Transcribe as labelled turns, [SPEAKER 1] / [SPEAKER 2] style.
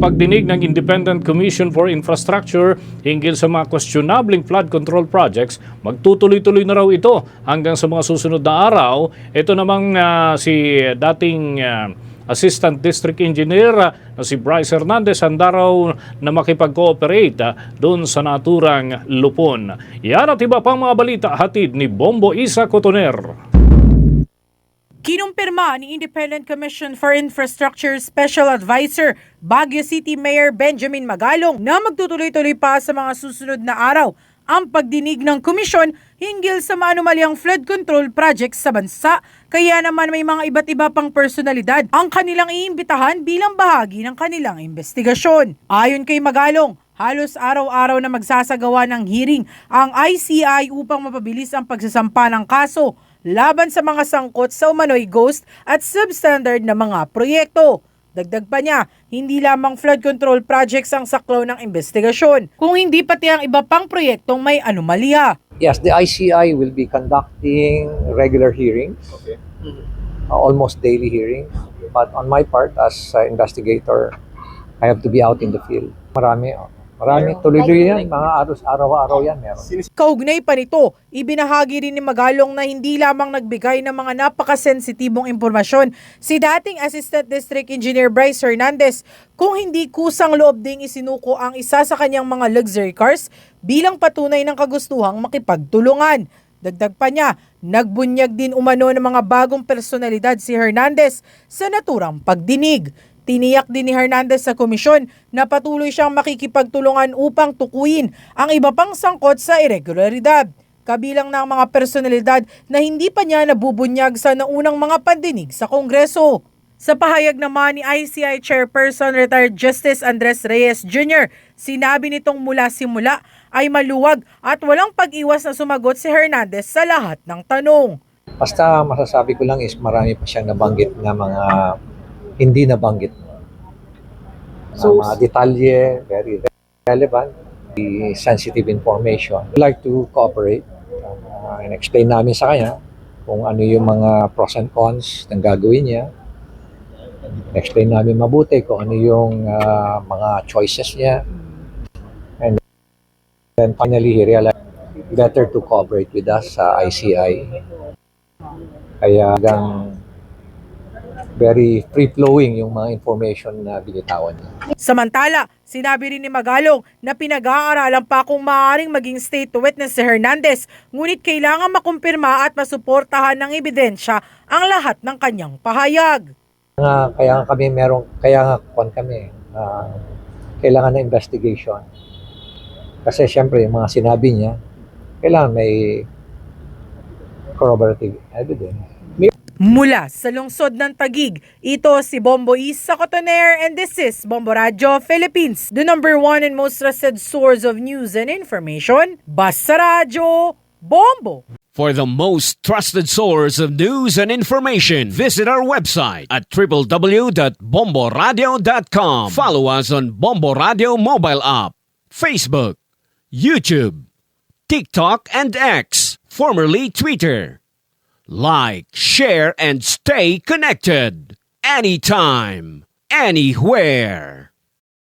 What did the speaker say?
[SPEAKER 1] pagdinig ng Independent Commission for Infrastructure hinggil sa mga questionabling flood control projects. Magtutuloy-tuloy na raw ito hanggang sa mga susunod na araw. Ito namang si dating Assistant District Engineer na si Bryce Hernandez handa raw na makipag-cooperate doon sa naturang lupon. Yan at iba pang mga balita hatid ni Bombo Isa Cotoner.
[SPEAKER 2] Kinumpirma ni Independent Commission for Infrastructure Special Advisor Baguio City Mayor Benjamin Magalong na magtutuloy-tuloy pa sa mga susunod na araw ang pagdinig ng komisyon hinggil sa maanumalyang flood control projects sa bansa. Kaya naman may mga iba't iba pang personalidad ang kanilang iimbitahan bilang bahagi ng kanilang investigasyon. Ayon kay Magalong, halos araw-araw na magsasagawa ng hearing ang ICI upang mapabilis ang pagsasampa ng kaso laban sa mga sangkot sa umano'y ghost at substandard na mga proyekto. Dagdag pa niya, hindi lamang flood control projects ang saklaw ng investigasyon, kung hindi pati ang iba pang proyektong may anomalya.
[SPEAKER 3] Yes, the ICI will be conducting regular hearings, almost daily hearings. But on my part, as investigator, I have to be out in the field. Marami, tuloy-tuloy yan, mga araw-araw yan meron.
[SPEAKER 2] Kaugnay pa nito, ibinahagi rin ni Magalong na hindi lamang nagbigay ng mga napakasensitibong impormasyon si dating Assistant District Engineer Bryce Hernandez kung hindi kusang loob ding isinuko ang isa sa kanyang mga luxury cars bilang patunay ng kagustuhang makipagtulungan. Dagdag pa niya, nagbunyag din umano ng mga bagong personalidad si Hernandez sa naturang pagdinig. Tiniyak din ni Hernandez sa komisyon na patuloy siyang makikipagtulungan upang tukuyin ang iba pang sangkot sa irregularidad, kabilang ng mga personalidad na hindi pa niya nabubunyag sa naunang mga pandinig sa Kongreso. Sa pahayag naman ni ICI Chairperson Retired Justice Andres Reyes Jr., sinabi nitong mula simula ay maluwag at walang pag-iwas na sumagot si Hernandez sa lahat ng tanong.
[SPEAKER 3] Basta masasabi ko lang is marami pa siyang nabanggit na mga hindi nabanggit. Mga detalye, very relevant, sensitive information. I'd like to cooperate and explain namin sa kanya kung ano yung mga pros and cons ng gagawin niya. Explain namin mabuti kung ano yung mga choices niya. And then finally, he realized better to cooperate with us sa ICI. Kaya hanggang very free-flowing yung mga information na binitawan niya.
[SPEAKER 2] Samantala, sinabi rin ni Magalong na pinag-aaralan pa kung maaaring maging state witness si Hernandez, ngunit kailangan makumpirma at masuportahan ng ebidensya ang lahat ng kanyang pahayag.
[SPEAKER 3] Kaya kailangan na investigation. Kasi siyempre yung mga sinabi niya, kailangan may corroborative evidence.
[SPEAKER 2] Mula sa lungsod ng Taguig, ito si Bombo Isa Cotoner and this is Bombo Radio Philippines, the number one and most trusted source of news and information. Basta Radio, Bombo!
[SPEAKER 4] For the most trusted source of news and information, visit our website at www.bomboradio.com. Follow us on Bombo Radio mobile app, Facebook, YouTube, TikTok, and X, formerly Twitter. Like, share, and stay connected. Anytime, anywhere.